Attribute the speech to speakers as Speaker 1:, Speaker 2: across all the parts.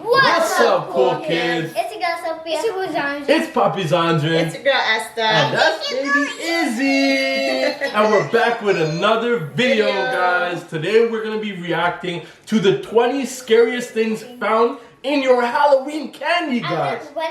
Speaker 1: What's up, cool kids?
Speaker 2: It's your girl Sophia. It's your boy Zandra.
Speaker 1: It's Poppy Zandra.
Speaker 3: It's your girl Esther.
Speaker 1: And that's baby Izzy. And we're back with another video, guys. Today we're going to be reacting to the 20 scariest things found in your Halloween candy, guys.
Speaker 2: When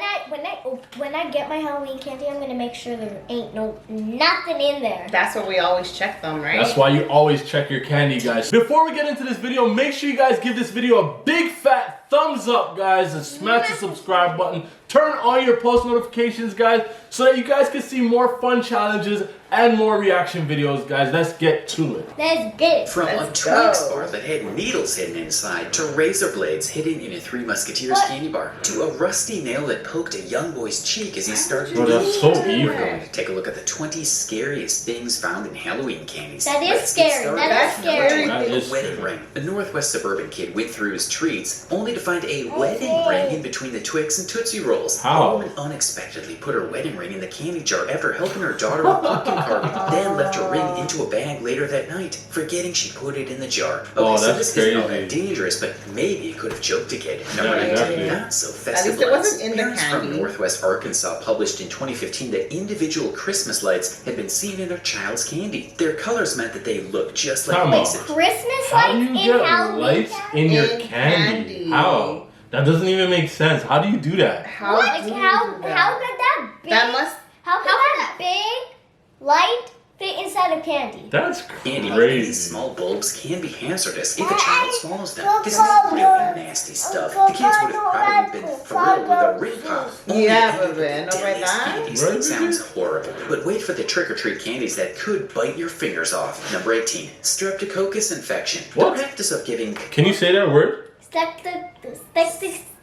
Speaker 2: I get my Halloween candy, I'm gonna make sure there ain't nothing in there.
Speaker 3: That's what we always check them, right?
Speaker 1: That's why you always check your candy, guys. Before we get into this video, make sure you guys give this video a big fat thumbs up, guys, and smash the subscribe button. Turn on your post notifications, guys, so that you guys can see more fun challenges and more reaction videos, guys. Let's get to it.
Speaker 2: Let's get it.
Speaker 4: From a Twix bar that had needles hidden inside, to razor blades hidden in a Three Musketeers candy bar, to a rusty nail that poked a young boy's cheek as he started
Speaker 1: Bro, that's so evil.
Speaker 4: We're going to take a look at the 20 scariest things found in Halloween candies.
Speaker 2: That is scary. That is scary.
Speaker 1: That is
Speaker 4: A wedding
Speaker 1: scary.
Speaker 4: ring. A Northwest suburban kid went through his treats only to find a wedding ring in between the Twix and Tootsie Rolls.
Speaker 1: How?
Speaker 4: A woman unexpectedly put her wedding ring in the candy jar after helping her daughter with pumpkin carving, then left her ring into a bag later that night, forgetting she put it in the jar.
Speaker 1: Oh,
Speaker 4: So
Speaker 1: that's
Speaker 4: this isn't all
Speaker 1: crazy.
Speaker 4: that dangerous, but maybe it could have choked a kid. Number
Speaker 1: Yeah,
Speaker 4: 19,
Speaker 1: exactly.
Speaker 4: not so
Speaker 3: At
Speaker 4: festive
Speaker 3: least it
Speaker 4: lights.
Speaker 3: wasn't in the
Speaker 4: Parents from
Speaker 3: candy.
Speaker 4: Northwest Arkansas published in 2015 that individual Christmas lights had been seen in their child's candy. Their colors meant that they looked just like
Speaker 1: Come
Speaker 4: lights.
Speaker 1: on.
Speaker 2: Christmas
Speaker 1: How do
Speaker 2: lights
Speaker 1: you
Speaker 2: in
Speaker 1: get
Speaker 2: Halloween
Speaker 1: lights
Speaker 2: candy?
Speaker 1: in your
Speaker 3: In
Speaker 1: candy?
Speaker 3: candy.
Speaker 1: How? That doesn't even make sense. How do you do that?
Speaker 3: How
Speaker 2: What?
Speaker 3: do
Speaker 2: Like
Speaker 3: you
Speaker 2: how
Speaker 3: do that?
Speaker 2: could that big?
Speaker 3: That must.
Speaker 2: How could that big light fit inside of candy?
Speaker 4: Candy
Speaker 1: That's
Speaker 4: in these
Speaker 1: crazy.
Speaker 4: small bulbs can be hazardous if a child swallows them. This is really nasty stuff. The kids would have probably been thrilled with a ring pop.
Speaker 3: Yeah, but then,
Speaker 4: Deadliest
Speaker 3: over that?
Speaker 4: candies.
Speaker 1: Right,
Speaker 4: That sounds horrible. But wait for the trick-or-treat candies that could bite your fingers off. Number 18, streptococcus infection.
Speaker 1: What?
Speaker 4: The practice of giving
Speaker 1: Can you say that word?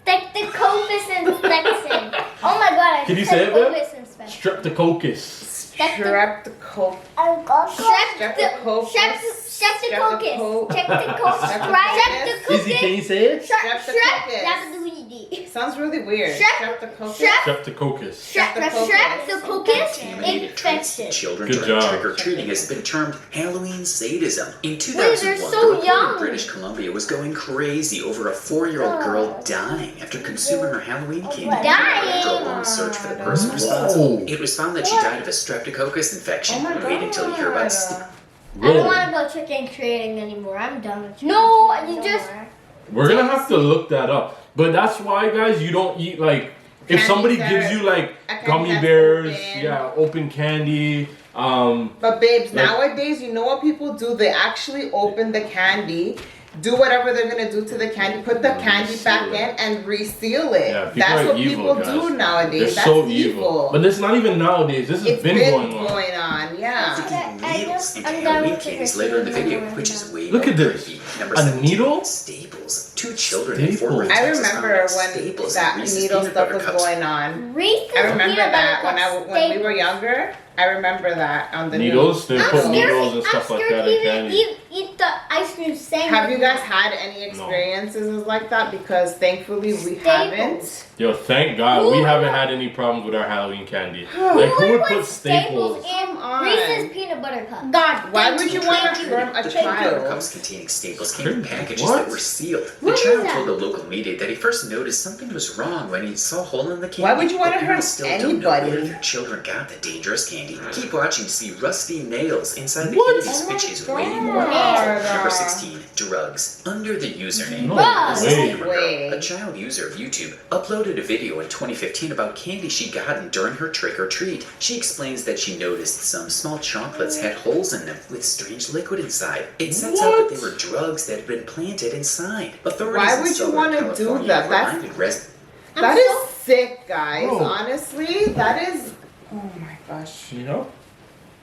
Speaker 2: Streptococcus infection. Oh my god! I
Speaker 1: Can you
Speaker 2: just
Speaker 1: say
Speaker 2: said
Speaker 1: it, babe?
Speaker 2: Coccus infection.
Speaker 1: Streptococcus.
Speaker 3: Streptococcus.
Speaker 1: Izzy, can you say it?
Speaker 3: Sounds really weird. Streptococcus.
Speaker 1: Streptococcus.
Speaker 2: Streptococcus
Speaker 4: contaminated treats in
Speaker 2: infection.
Speaker 4: children
Speaker 1: Good
Speaker 4: during
Speaker 1: job.
Speaker 4: trick-or-treating has been termed Halloween sadism. In
Speaker 2: they're
Speaker 4: 2001,
Speaker 2: so
Speaker 4: the report
Speaker 2: young.
Speaker 4: in British Columbia was going crazy over a 4-year-old girl dying after consuming her Halloween candy.
Speaker 2: Dying?
Speaker 4: After a long search for the person responsible, it was found that she died of a streptococcus infection.
Speaker 3: Oh my
Speaker 4: Wait until you hear about
Speaker 3: God.
Speaker 2: I don't
Speaker 1: Whoa.
Speaker 2: want to go trick and treating anymore. I'm done with trick and treating. No, you just.
Speaker 1: We're gonna have to look that up. But that's why, guys, you don't eat like if
Speaker 3: Candies
Speaker 1: somebody
Speaker 3: that
Speaker 1: gives
Speaker 3: are-
Speaker 1: you like
Speaker 3: a candy
Speaker 1: gummy
Speaker 3: that's
Speaker 1: bears,
Speaker 3: open.
Speaker 1: yeah, open candy.
Speaker 3: But babes,
Speaker 1: Like-
Speaker 3: nowadays, you know what people do? They actually open the candy, do whatever they're gonna do to the candy, put the candy back
Speaker 1: reseal
Speaker 3: in,
Speaker 1: it.
Speaker 3: and reseal it.
Speaker 1: Yeah, people
Speaker 3: That's
Speaker 1: are
Speaker 3: what
Speaker 1: evil,
Speaker 3: people
Speaker 1: guys.
Speaker 3: do nowadays.
Speaker 1: They're
Speaker 3: That's
Speaker 1: so evil. But it's not even nowadays. This has
Speaker 3: It's
Speaker 1: been going on.
Speaker 3: yeah.
Speaker 4: sticking needles into
Speaker 2: I'm done
Speaker 4: Halloween
Speaker 2: with
Speaker 4: candies
Speaker 2: trick or
Speaker 4: later in the
Speaker 2: treating.
Speaker 4: video, which is way
Speaker 1: Look
Speaker 4: more
Speaker 1: at this.
Speaker 4: creepy. Number
Speaker 1: A
Speaker 4: 17,
Speaker 1: needle?
Speaker 4: Staples. Two children in Fort
Speaker 1: Staples.
Speaker 4: Worth,
Speaker 3: I
Speaker 4: Texas,
Speaker 3: remember
Speaker 4: found
Speaker 3: when
Speaker 4: Staples
Speaker 3: that
Speaker 4: and Reese's
Speaker 3: needle
Speaker 4: peanut
Speaker 3: stuff
Speaker 4: butter
Speaker 3: was
Speaker 4: cups.
Speaker 3: going on.
Speaker 2: Reese's
Speaker 3: I remember
Speaker 2: peanut
Speaker 3: that
Speaker 2: butter
Speaker 3: when we
Speaker 2: cups,
Speaker 3: were younger. I remember that on the
Speaker 1: Needles? They
Speaker 3: news.
Speaker 1: put needles and stuff like that in candy.
Speaker 2: Eat the ice cream sandwich.
Speaker 3: Have you guys had any experiences like that? Because thankfully we haven't.
Speaker 1: Yo, thank God we haven't had any problems with our Halloween candy. Like who would put Staples?
Speaker 2: in
Speaker 3: Come on.
Speaker 2: Reese's peanut butter cup? God,
Speaker 3: Why would you want to harm a
Speaker 4: The peanut butter
Speaker 3: child?
Speaker 4: cups containing Staples came in
Speaker 1: What?
Speaker 4: packages that were sealed. The
Speaker 2: What is
Speaker 4: child
Speaker 2: that?
Speaker 4: told the local media that he first noticed something was wrong when he saw a hole in the candy.
Speaker 3: Why would you want
Speaker 4: The
Speaker 3: to
Speaker 4: parents
Speaker 3: hurt
Speaker 4: still don't know
Speaker 3: anybody?
Speaker 4: where their children got the dangerous candy. Keep watching to see rusty nails inside the
Speaker 1: What?
Speaker 4: candies,
Speaker 3: Oh my
Speaker 4: which is
Speaker 3: God.
Speaker 4: way more harmful. Number
Speaker 3: God.
Speaker 4: 16, drugs. Under the username.
Speaker 1: No
Speaker 2: Drugs?
Speaker 4: This is
Speaker 1: way.
Speaker 4: Amber
Speaker 3: Way.
Speaker 4: Girl, a child user of YouTube, uploaded a video in 2015 about candy she'd gotten during her trick-or-treat. She explains that she noticed some small chocolates had holes in them with strange liquid inside. It sets out that they were drugs that had been planted inside. Authorities
Speaker 3: Why
Speaker 4: in
Speaker 3: would you
Speaker 4: Southern
Speaker 3: wanna do
Speaker 4: California
Speaker 3: that? That's-
Speaker 4: reminded residents.
Speaker 3: That is sick, guys.
Speaker 1: Bro.
Speaker 3: Honestly, that is. Oh my gosh.
Speaker 1: You know?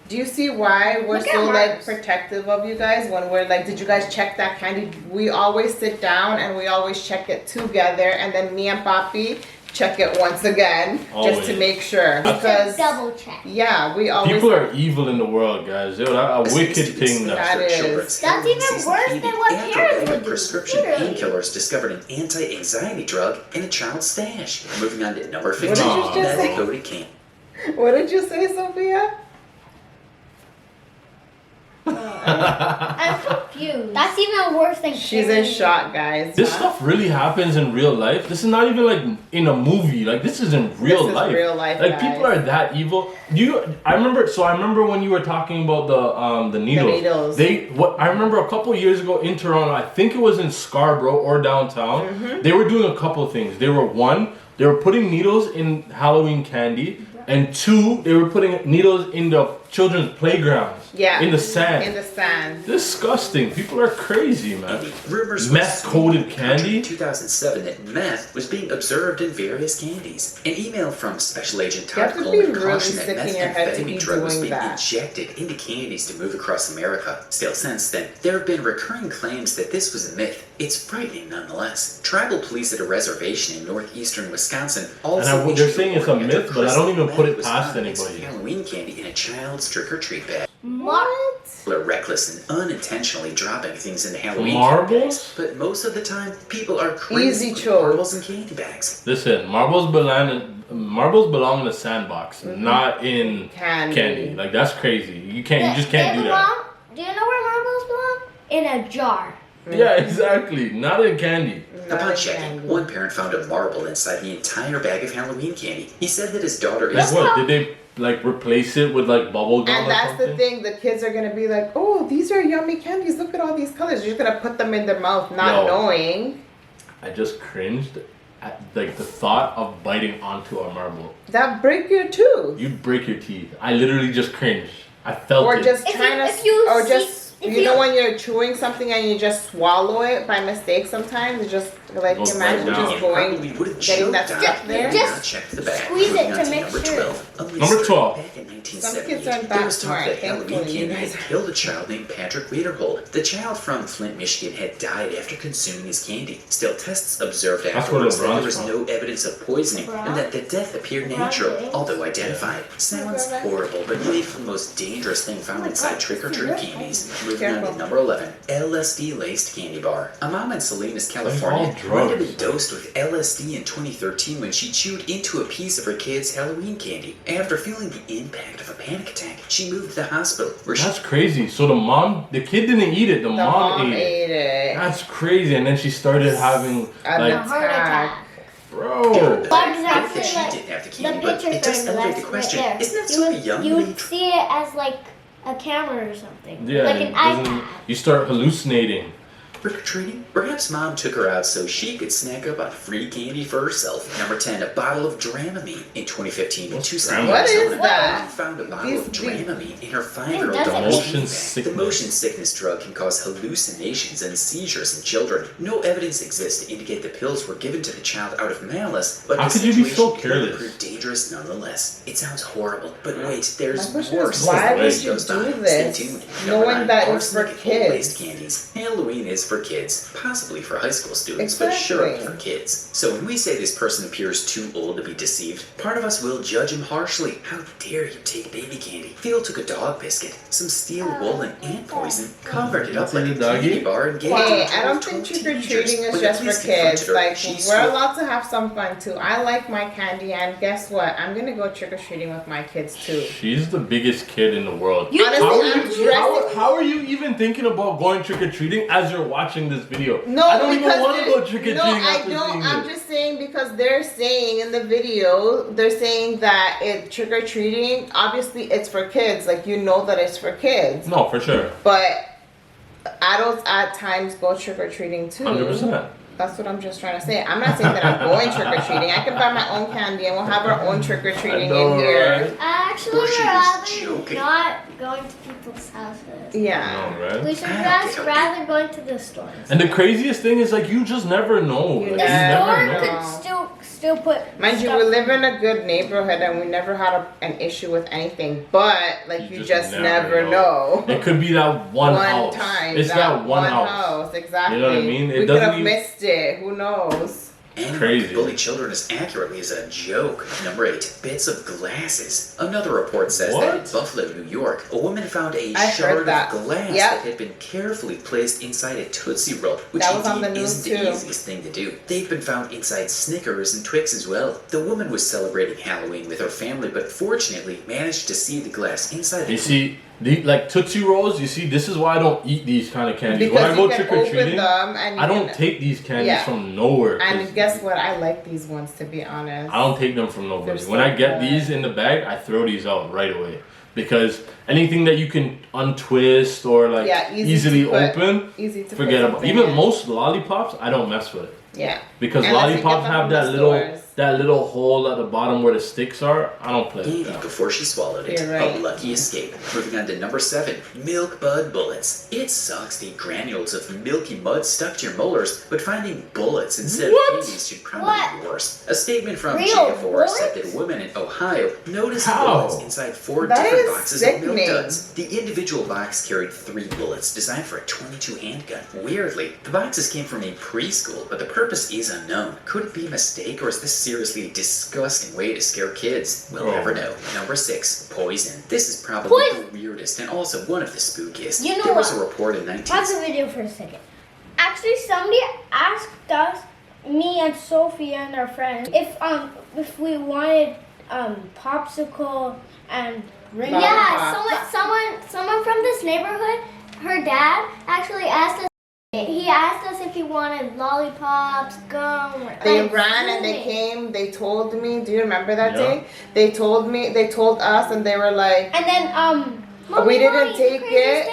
Speaker 3: Do you see why we're
Speaker 2: Look at
Speaker 3: so like
Speaker 2: Mars.
Speaker 3: protective of you guys when we're like, did you guys check that candy? We always sit down and we always check it together, and then me and Papi check it once again just
Speaker 1: Always.
Speaker 3: to make sure.
Speaker 2: It's a
Speaker 3: Because
Speaker 2: double check.
Speaker 3: yeah, we always
Speaker 1: People are evil in the world, guys. Yo, that a
Speaker 4: This
Speaker 1: wicked
Speaker 4: needs to be
Speaker 1: thing.
Speaker 4: stopped
Speaker 3: That
Speaker 4: for
Speaker 3: is.
Speaker 4: children's
Speaker 2: That's
Speaker 4: Halloween
Speaker 2: even
Speaker 4: season
Speaker 2: worse
Speaker 4: candy.
Speaker 2: than what
Speaker 4: After
Speaker 2: parents
Speaker 4: a bag
Speaker 2: would
Speaker 4: of
Speaker 2: do.
Speaker 4: prescription
Speaker 2: Literally.
Speaker 4: painkillers discovered an anti-anxiety drug in a child's stash. Moving on to number 15,
Speaker 3: What did
Speaker 1: you just
Speaker 4: that's
Speaker 3: say?
Speaker 4: loaded candy.
Speaker 3: What did you say, Sophia?
Speaker 2: I'm confused. That's even worse than
Speaker 3: She's in
Speaker 2: Candy.
Speaker 3: shock, guys.
Speaker 1: This stuff really happens in real life. This is not even like in a movie. Like this is in real
Speaker 3: This is
Speaker 1: life.
Speaker 3: real life,
Speaker 1: Like
Speaker 3: guys.
Speaker 1: people are that evil. I remember when you were talking about the needles.
Speaker 3: needles.
Speaker 1: I remember a couple years ago in Toronto. I think it was in Scarborough or downtown.
Speaker 3: Mm-hmm.
Speaker 1: They were doing a couple of things. They were putting needles in Halloween candy, and 2, they were putting needles in the children's playgrounds.
Speaker 3: Yeah.
Speaker 1: In the sand.
Speaker 3: In the sand.
Speaker 1: Disgusting. People are crazy, man.
Speaker 4: Rumors
Speaker 1: Meth-coated candy?
Speaker 4: In 2007 that meth was being observed in various candies. An email from Special Agent
Speaker 3: You have
Speaker 4: Todd
Speaker 3: to be
Speaker 4: Coleman
Speaker 3: really
Speaker 4: cautioned that
Speaker 3: sick in your head to be
Speaker 4: methamphetamine drug was
Speaker 3: doing
Speaker 4: being
Speaker 3: that.
Speaker 4: injected into candies to move across America. Still, since then, there have been recurring claims that this was a myth. It's frightening nonetheless. Tribal police at a reservation in northeastern Wisconsin also
Speaker 1: they're
Speaker 4: issued
Speaker 1: saying it's a
Speaker 4: warning after
Speaker 1: myth, but I don't even
Speaker 4: crystal
Speaker 1: put it
Speaker 4: meth was
Speaker 1: past
Speaker 4: found mixed with
Speaker 1: anybody.
Speaker 4: Halloween candy in a child's trick-or-treat bag.
Speaker 3: What?
Speaker 4: People are reckless and unintentionally dropping things into Halloween
Speaker 1: Marbles?
Speaker 4: candy bags, but most of the time, people are crazy
Speaker 3: Easy
Speaker 4: with
Speaker 3: choice.
Speaker 4: marbles and candy bags.
Speaker 1: Listen, marbles belong in a sandbox, not in
Speaker 3: Candy.
Speaker 1: Like that's crazy. You just can't do that.
Speaker 2: Do you know where marbles belong? In a jar.
Speaker 1: Yeah, exactly. Not in candy.
Speaker 4: Upon checking, one parent found a marble inside the entire bag of Halloween candy. He said that his daughter
Speaker 1: Like
Speaker 4: is
Speaker 1: what? Did they like replace it with like bubble gum
Speaker 3: And
Speaker 1: or
Speaker 3: that's
Speaker 1: something?
Speaker 3: the thing, the kids are gonna be like, oh, these are yummy candies, look at all these colors. You're just gonna put them in their mouth not
Speaker 1: Yo.
Speaker 3: knowing.
Speaker 1: I just cringed at like the thought of biting onto a marble.
Speaker 3: That break your tooth.
Speaker 1: You'd break your teeth. I literally just cringed. I felt
Speaker 3: Or
Speaker 1: it.
Speaker 3: just
Speaker 2: If
Speaker 3: trying
Speaker 2: you-
Speaker 3: to,
Speaker 2: if you
Speaker 3: or
Speaker 2: see-
Speaker 3: just,
Speaker 2: if
Speaker 3: you know
Speaker 2: you-
Speaker 3: when you're chewing something and you just swallow it by mistake sometimes? It's just, like,
Speaker 1: Goes
Speaker 3: imagine
Speaker 1: right
Speaker 3: just
Speaker 1: down.
Speaker 3: going,
Speaker 4: probably would have
Speaker 3: getting that
Speaker 4: choked
Speaker 3: stuff
Speaker 4: out
Speaker 3: there.
Speaker 4: and
Speaker 2: Just
Speaker 4: not checked the bag.
Speaker 2: squeeze it
Speaker 4: Moving
Speaker 2: to
Speaker 4: on
Speaker 2: make
Speaker 4: number
Speaker 2: sure.
Speaker 4: 12.
Speaker 1: Number 12.
Speaker 4: Back in
Speaker 3: Some
Speaker 4: 1978,
Speaker 3: kids aren't
Speaker 4: there
Speaker 3: that
Speaker 4: was talk
Speaker 3: smart,
Speaker 4: that Halloween
Speaker 3: thankfully, you
Speaker 4: candy had
Speaker 3: guys.
Speaker 4: killed a child named Patrick Lederhold. The child from Flint, Michigan had died after consuming his candy. Still, tests observed
Speaker 1: where the
Speaker 4: afterwards that there
Speaker 1: bronze
Speaker 4: was
Speaker 1: from.
Speaker 4: no evidence of poisoning and that the death appeared natural, although identified. Sounds horrible, but may be the most dangerous thing found inside trick-or-treat candies. Moving on to number 11. LSD-laced candy bar. A mom in Salinas, California,
Speaker 1: all
Speaker 4: might have
Speaker 1: drugs.
Speaker 4: been dosed with LSD in 2013 when she chewed into a piece of her kid's Halloween candy. After feeling the impact of a panic attack, she moved to the hospital where she
Speaker 1: That's crazy. So the kid didn't eat it. The
Speaker 3: the
Speaker 1: mom ate it.
Speaker 3: ate it.
Speaker 1: That's crazy. And then she started having
Speaker 3: An
Speaker 1: like,
Speaker 2: Heart attack.
Speaker 1: bro.
Speaker 2: But
Speaker 4: that
Speaker 2: exactly
Speaker 4: she
Speaker 2: like
Speaker 4: didn't have the
Speaker 2: the
Speaker 4: candy, but
Speaker 2: picture
Speaker 4: it does
Speaker 2: frame
Speaker 4: elevate
Speaker 2: that's
Speaker 4: the question.
Speaker 2: right there.
Speaker 4: Isn't that so young?
Speaker 2: You would see it as like a camera or something.
Speaker 1: Yeah,
Speaker 2: Like
Speaker 1: it
Speaker 2: an
Speaker 1: doesn't-
Speaker 2: iPad.
Speaker 1: you start hallucinating.
Speaker 4: Trick-or-treating? Perhaps mom took her out so she could snack up on free candy for herself. Number 10, a bottle of Dramamine. In 2015, in Tucson,
Speaker 1: Dramamine?
Speaker 3: What is
Speaker 4: Arizona,
Speaker 3: that?
Speaker 4: mom found a bottle
Speaker 3: These
Speaker 4: of
Speaker 3: big-
Speaker 4: Dramamine in her 5-year-old
Speaker 2: It doesn't
Speaker 4: daughter's
Speaker 1: Motion
Speaker 4: candy bag.
Speaker 1: sickness.
Speaker 4: The motion sickness drug can cause hallucinations and seizures in children. No evidence exists to indicate the pills were given to the child out of malice, but
Speaker 1: How
Speaker 4: the
Speaker 1: could you be so
Speaker 4: situation could have
Speaker 1: careless?
Speaker 4: proved dangerous nonetheless. It sounds horrible, but wait, there's
Speaker 3: My question
Speaker 4: worse.
Speaker 3: is, why
Speaker 1: would
Speaker 4: As
Speaker 3: you
Speaker 4: goes
Speaker 3: do
Speaker 4: by.
Speaker 3: this,
Speaker 4: Stay tuned.
Speaker 3: knowing
Speaker 4: Number 9,
Speaker 3: that it's for
Speaker 4: arsenic oil-laced
Speaker 3: kids?
Speaker 4: candies. Halloween is for kids, possibly for high school students, but sure
Speaker 3: Exactly.
Speaker 4: for kids. So when we say this person appears too old to be deceived, part of us will judge him harshly. How dare you take baby candy? Phil took a dog biscuit, some steel wool and ant poison, covered it up like a
Speaker 1: Doggy?
Speaker 4: candy bar, and gave
Speaker 3: Hey,
Speaker 4: it to
Speaker 3: I don't
Speaker 4: 12
Speaker 3: think trick-or-treating
Speaker 4: teenagers.
Speaker 3: is
Speaker 4: When
Speaker 3: just
Speaker 4: the
Speaker 3: for
Speaker 4: police confronted
Speaker 3: kids.
Speaker 4: her,
Speaker 3: Like,
Speaker 4: she
Speaker 3: we're
Speaker 4: swore-
Speaker 3: allowed to have some fun too. I like my candy, and guess what? I'm gonna go trick-or-treating with my kids too.
Speaker 1: She's the biggest kid in the world.
Speaker 3: Honestly,
Speaker 1: How are,
Speaker 3: I'm
Speaker 1: you,
Speaker 3: dressing.
Speaker 1: how are you even thinking about going trick-or-treating as you're watching this video?
Speaker 3: No,
Speaker 1: I don't even
Speaker 3: because
Speaker 1: want to
Speaker 3: they're-
Speaker 1: go trick-or-treating
Speaker 3: No, I
Speaker 1: after
Speaker 3: don't.
Speaker 1: seeing
Speaker 3: I'm
Speaker 1: this.
Speaker 3: just saying because they're saying in the video, they're saying that it trick or treating. Obviously, it's for kids. Like you know that it's for kids,
Speaker 1: No, for sure.
Speaker 3: but adults at times go trick or treating too.
Speaker 1: 100%.
Speaker 3: That's what I'm just trying to say. I'm not saying that I'm going trick or treating. I can buy my own candy and we'll have our own trick or treating in here.
Speaker 2: Actually,
Speaker 4: Or she
Speaker 2: we're
Speaker 4: was
Speaker 2: rather
Speaker 4: joking.
Speaker 2: not going to people's houses.
Speaker 3: Yeah.
Speaker 1: No, right?
Speaker 2: We should
Speaker 4: Ah,
Speaker 2: just
Speaker 4: okay.
Speaker 2: rather going to the stores.
Speaker 1: And the craziest thing is like you just never know.
Speaker 3: You
Speaker 1: Like,
Speaker 2: The
Speaker 3: never
Speaker 2: store
Speaker 3: know.
Speaker 2: could still put.
Speaker 3: Mind you,
Speaker 2: stuff-
Speaker 3: we live in a good neighborhood and we never had an issue with anything. But like you just never know.
Speaker 1: It could be that one house.
Speaker 3: time.
Speaker 1: It's that one house.
Speaker 3: Exactly.
Speaker 1: You know what I mean? It
Speaker 3: We could
Speaker 1: doesn't
Speaker 3: have
Speaker 1: even-
Speaker 3: missed it. Who knows?
Speaker 4: Anyone
Speaker 1: Crazy.
Speaker 4: could bully children as accurately as a joke. Number 8, bits of glasses. Another report says that in
Speaker 1: What?
Speaker 4: Buffalo, New York, a woman found a
Speaker 3: I heard
Speaker 4: shard
Speaker 3: that.
Speaker 4: of glass
Speaker 3: Yep.
Speaker 4: that had been carefully placed inside a Tootsie Roll, which
Speaker 3: That was on
Speaker 4: indeed
Speaker 3: the news
Speaker 4: isn't the
Speaker 3: too.
Speaker 4: easiest thing to do. They've been found inside Snickers and Twix as well. The woman was celebrating Halloween with her family, but fortunately managed to see the glass inside
Speaker 1: You see, Like Tootsie Rolls, you see, this is why I don't eat these kind of candies.
Speaker 3: Because
Speaker 1: when I go
Speaker 3: you can
Speaker 1: trick or treating,
Speaker 3: open them and
Speaker 1: I don't take these candies from nowhere.
Speaker 3: And guess what? I like these ones, to be honest.
Speaker 1: I don't take them from nobody.
Speaker 3: So
Speaker 1: when I get
Speaker 3: good.
Speaker 1: these in the bag, I throw these out right away. Because anything that you can untwist or like easily open, forget about it. Even most lollipops, I don't mess with it.
Speaker 3: Yeah.
Speaker 1: Because lollipops have that little hole at the bottom where the sticks are. I don't play with that.
Speaker 4: Before she swallowed it, a lucky escape. Moving on to number 7, milk bud bullets. It sucks to eat granules of milky mud stuck to your molars, but finding bullets instead of candies should probably be worse. A statement from GFOR said that a woman in Ohio noticed bullets inside 4 different boxes of milk duds. The individual box carried 3 bullets designed for a .22 handgun. Weirdly, the boxes came from a preschool, but the purpose is unknown. Could it be a mistake, or is this seriously a disgusting way to scare kids? We'll never know. Number 6, poison. This is probably the weirdest and also one of the spookiest.
Speaker 2: You know
Speaker 4: there was a report in 19...
Speaker 2: Pause the video for a second. Actually, somebody asked us, me and Sophie and our friends, if we wanted popsicle and ring. Yeah, someone from this neighborhood, her dad actually asked us. He asked us if he wanted lollipops, gum.
Speaker 3: They ran and they came. They told me. Do you remember that day? They told me. They told us, and they were like.
Speaker 2: And then
Speaker 3: we didn't take it.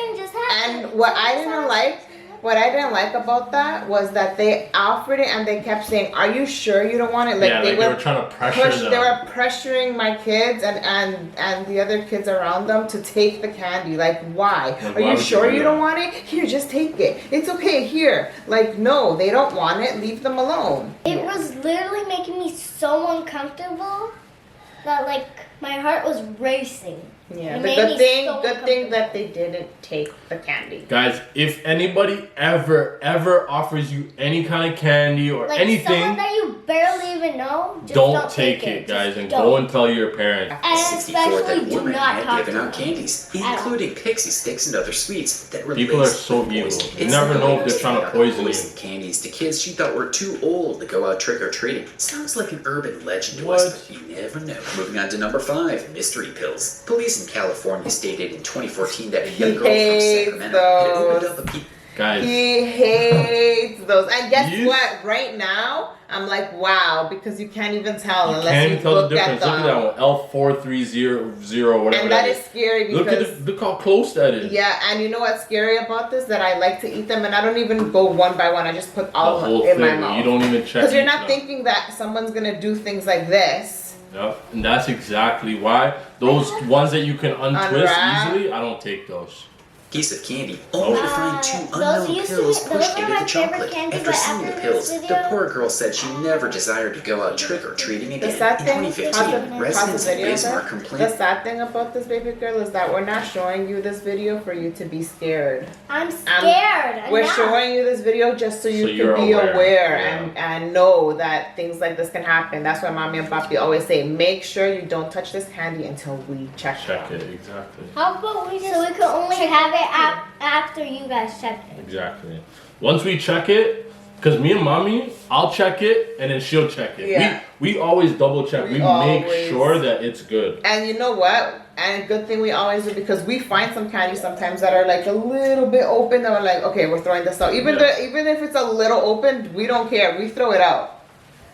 Speaker 3: And what I didn't like about that was that they offered it and they kept saying, "Are you sure you don't want it?" Like
Speaker 1: they were trying to pressure them.
Speaker 3: They were pressuring my kids and the other kids around them to take the candy. Like, why? Are you sure you don't want it? Here, just take it. It's okay. Here. Like, no, they don't want it. Leave them alone.
Speaker 2: It was literally making me so uncomfortable that like my heart was racing.
Speaker 3: Yeah, the good thing that they didn't take the candy.
Speaker 1: Guys, if anybody ever offers you any kind of candy or
Speaker 2: like
Speaker 1: anything,
Speaker 2: someone that you barely even know, just
Speaker 1: don't take it, guys, and go and tell your parents.
Speaker 2: And especially do not talk
Speaker 4: given out candies, including pixie sticks and other sweets that were
Speaker 1: people are so evil. You never know if they're trying to poison you.
Speaker 4: Candies to kids she thought were too old to go out trick or treating. Sounds like an urban legend to us, but you never know. Moving on to number 5, mystery pills. Police in California stated in 2014 that a young girl from Sacramento had opened up a
Speaker 1: Guys.
Speaker 3: He hates those. And guess what? Right now, I'm like, wow, because you can't even tell unless you
Speaker 1: tell
Speaker 3: look
Speaker 1: the difference.
Speaker 3: at them.
Speaker 1: Look at that one, L4300, whatever.
Speaker 3: And that is scary because
Speaker 1: look how close that is.
Speaker 3: Yeah, and you know what's scary about this? That I like to eat them, and I don't even go one by one. I just put all of them in my mouth.
Speaker 1: You don't even check.
Speaker 3: Because you're not thinking that someone's gonna do things like this.
Speaker 1: Yep, and that's exactly why those ones that you can untwist easily, I don't take those.
Speaker 4: Piece of candy, only to find 2 unknown pills pushed into the chocolate. After seeing the pills, the poor girl said she never desired to go out trick-or-treating again. In 2015, residents in Bismarck complained.
Speaker 3: The sad thing about this, baby girl, is that we're not showing you this video for you to be scared.
Speaker 2: I'm scared.
Speaker 3: We're showing you this video just so you can be aware and know that things like this can happen. That's why Mommy and Papi always say, make sure you don't touch this candy until we check
Speaker 1: it. Exactly.
Speaker 2: How about we just so we can only have it after you guys check it.
Speaker 1: Exactly. Once we check it, because me and Mommy, I'll check it and then she'll check it. Yeah. We always double check. We make sure that it's good.
Speaker 3: And you know what? And a good thing we always do, because we find some candies sometimes that are like a little bit open, and we're like, okay, we're throwing this out. Even if it's a little open, we don't care. We throw it out.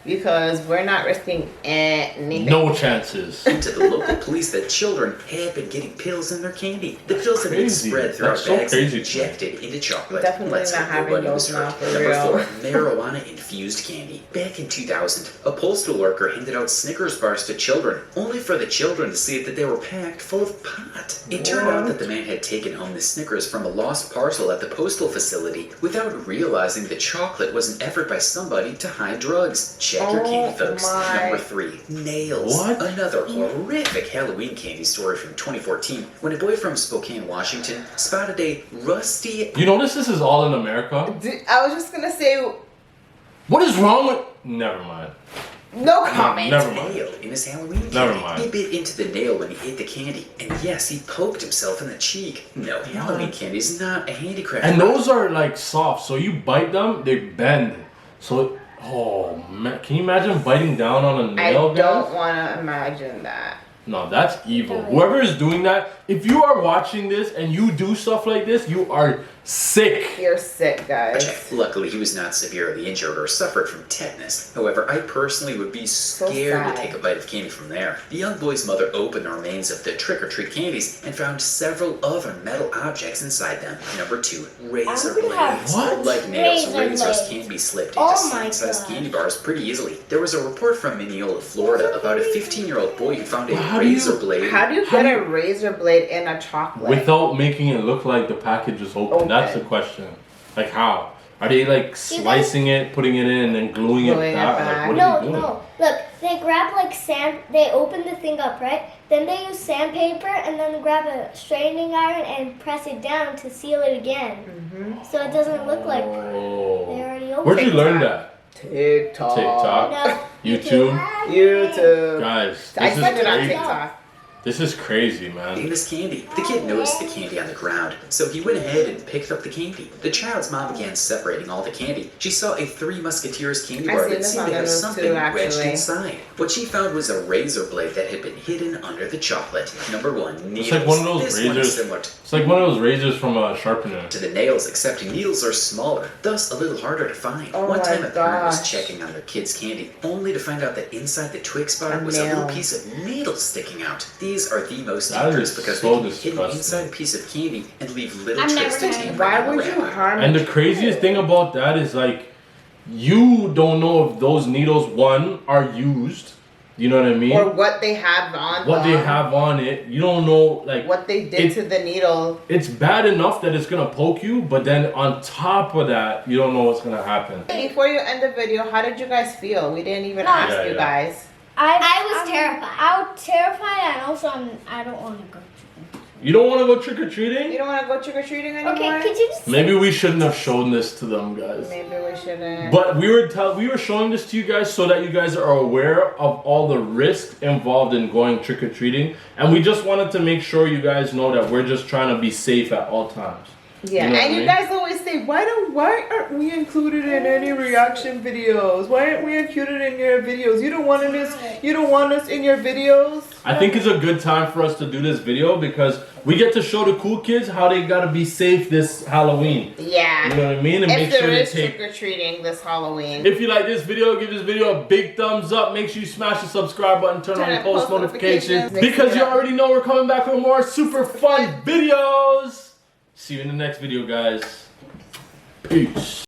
Speaker 3: Because we're not risking anything.
Speaker 1: No chances.
Speaker 4: And to the local police that children have been getting pills in their candy. The pills have been spread throughout bags and injected into chocolate.
Speaker 3: Definitely not having those now, for real.
Speaker 4: Number 4, marijuana-infused candy. Back in 2000, a postal worker handed out Snickers bars to children, only for the children to see that they were packed full of pot. It turned out that the man had taken home the Snickers from a lost parcel at the postal facility without realizing the chocolate was an effort by somebody to hide drugs. Check your candy, folks. Number 3, nails.
Speaker 1: What?
Speaker 4: Another horrific Halloween candy story from 2014 when a boy from Spokane, Washington spotted a rusty...
Speaker 1: You notice this is all in America?
Speaker 3: I was just gonna say...
Speaker 1: What is wrong with... Never mind.
Speaker 3: No comment.
Speaker 1: Never mind.
Speaker 4: Nail in his Halloween candy.
Speaker 1: Never mind.
Speaker 4: He bit into the nail when he ate the candy. And yes, he poked himself in the cheek. No, Halloween candy is not a handicraft.
Speaker 1: And those are like soft, so you bite them, they bend. So... Oh man, can you imagine biting down on a nail,
Speaker 3: I don't want to imagine that.
Speaker 1: No, that's evil. Whoever is doing that if you are watching this and you do stuff like this, you are sick.
Speaker 3: You're sick, guys.
Speaker 4: Luckily, he was not severely injured or suffered from tetanus. However, I personally would be scared to
Speaker 3: sad.
Speaker 4: take a bite of candy from there. The young boy's mother opened the remains of the trick-or-treat candies and found several other metal objects inside them. Number 2, razor
Speaker 2: I'm gonna have
Speaker 4: blades.
Speaker 1: What?
Speaker 4: Like nails,
Speaker 2: razor
Speaker 4: razors
Speaker 2: blades.
Speaker 4: can be slipped
Speaker 2: Oh
Speaker 4: into
Speaker 2: my
Speaker 4: sun-sized
Speaker 2: God.
Speaker 4: candy bars pretty easily. There was a report from Mineola, Florida, about a 15-year-old boy who found a
Speaker 1: How do you-
Speaker 4: razor blade.
Speaker 3: How do you get a razor blade in a chocolate?
Speaker 1: Without making it look like the package is open. That's the question. Like how? Are they like slicing it, putting it in, and then gluing it
Speaker 3: Gluing it
Speaker 1: back?
Speaker 3: back.
Speaker 1: Like, what are
Speaker 2: No,
Speaker 1: they doing?
Speaker 2: no. Look, they grab like sand. They open the thing up, right? Then they use sandpaper and then grab a straightening iron and press it down to seal it again, so it doesn't look like they
Speaker 1: Oh.
Speaker 2: already opened.
Speaker 1: Where'd you learn that?
Speaker 3: TikTok.
Speaker 1: TikTok?
Speaker 2: No,
Speaker 1: YouTube?
Speaker 3: YouTube.
Speaker 1: Guys,
Speaker 3: I
Speaker 1: this
Speaker 3: seen
Speaker 1: is
Speaker 3: it on
Speaker 1: crazy.
Speaker 3: TikTok.
Speaker 1: This is crazy, man.
Speaker 4: Famous candy. The kid noticed the candy on the ground, so he went ahead and picked up the candy. The child's mom began separating all the candy. She saw a Three Musketeers candy
Speaker 3: I've
Speaker 4: bar
Speaker 3: seen
Speaker 4: that
Speaker 3: this
Speaker 4: seemed
Speaker 3: on
Speaker 4: to
Speaker 3: the
Speaker 4: have
Speaker 3: news
Speaker 4: something
Speaker 3: too,
Speaker 4: wedged
Speaker 3: actually.
Speaker 4: inside. What she found was a razor blade that had been hidden under the chocolate. Number 1, needles.
Speaker 1: It's like one of those
Speaker 4: This one is
Speaker 1: razors.
Speaker 4: similar
Speaker 1: It's like one of those razors from a sharpener.
Speaker 4: to the nails, except needles are smaller, thus a little harder to find.
Speaker 3: Oh
Speaker 4: One
Speaker 3: my
Speaker 4: time a parent was
Speaker 3: gosh.
Speaker 4: checking on their kid's candy, only to find out that inside the Twix bar
Speaker 3: A
Speaker 4: was a little
Speaker 3: nail.
Speaker 4: piece of needle sticking out. These are the most
Speaker 1: That
Speaker 4: dangerous
Speaker 1: is
Speaker 4: because
Speaker 1: so
Speaker 4: they can be hidden
Speaker 1: disgusting.
Speaker 4: inside a piece of candy and leave little
Speaker 2: I've
Speaker 4: tricks to
Speaker 2: never had
Speaker 4: tamper
Speaker 3: Why
Speaker 4: and
Speaker 3: would you
Speaker 4: wrap.
Speaker 3: harm
Speaker 1: And the craziest thing about that is like, you don't know if those needles, one, are used. You know what I mean?
Speaker 3: or what they have on
Speaker 1: What they
Speaker 3: them,
Speaker 1: have on it. You don't know, like,
Speaker 3: what they did
Speaker 1: It-
Speaker 3: to the needle.
Speaker 1: it's bad enough that it's gonna poke you, but then on top of that, you don't know what's gonna happen.
Speaker 3: Before you end the video, how did you guys feel? We didn't even
Speaker 2: No.
Speaker 3: ask
Speaker 1: Yeah,
Speaker 3: you
Speaker 1: yeah.
Speaker 3: guys.
Speaker 2: I was terrified. I was terrified, and also I don't want to go.
Speaker 1: You don't wanna go
Speaker 3: You
Speaker 1: trick-or-treating?
Speaker 3: don't want to go trick-or-treating anymore?
Speaker 2: Okay, could you just?
Speaker 1: Maybe we shouldn't have shown this to them, guys.
Speaker 3: Maybe we shouldn't.
Speaker 1: But we were showing this to you guys so that you guys are aware of all the risks involved in going trick-or-treating. And we just wanted to make sure you guys know that we're just trying to be safe at all times.
Speaker 3: Yeah,
Speaker 1: You know what
Speaker 3: and
Speaker 1: I
Speaker 3: you
Speaker 1: mean?
Speaker 3: guys always say, why aren't we included in any reaction videos? Why aren't we included in your videos? You don't want us in your videos?
Speaker 1: I think it's a good time for us to do this video because we get to show the cool kids how they gotta be safe this Halloween.
Speaker 3: Yeah.
Speaker 1: You know what I mean? And
Speaker 3: If
Speaker 1: make
Speaker 3: there
Speaker 1: sure they
Speaker 3: is
Speaker 1: take.
Speaker 3: trick-or-treating this Halloween.
Speaker 1: If you like this video, give this video a big thumbs up. Make sure you smash the subscribe button, turn on your post notifications.
Speaker 3: Make
Speaker 1: Because you
Speaker 3: sure-
Speaker 1: already know we're coming back with more super fun videos. See you in the next video, guys. Peace.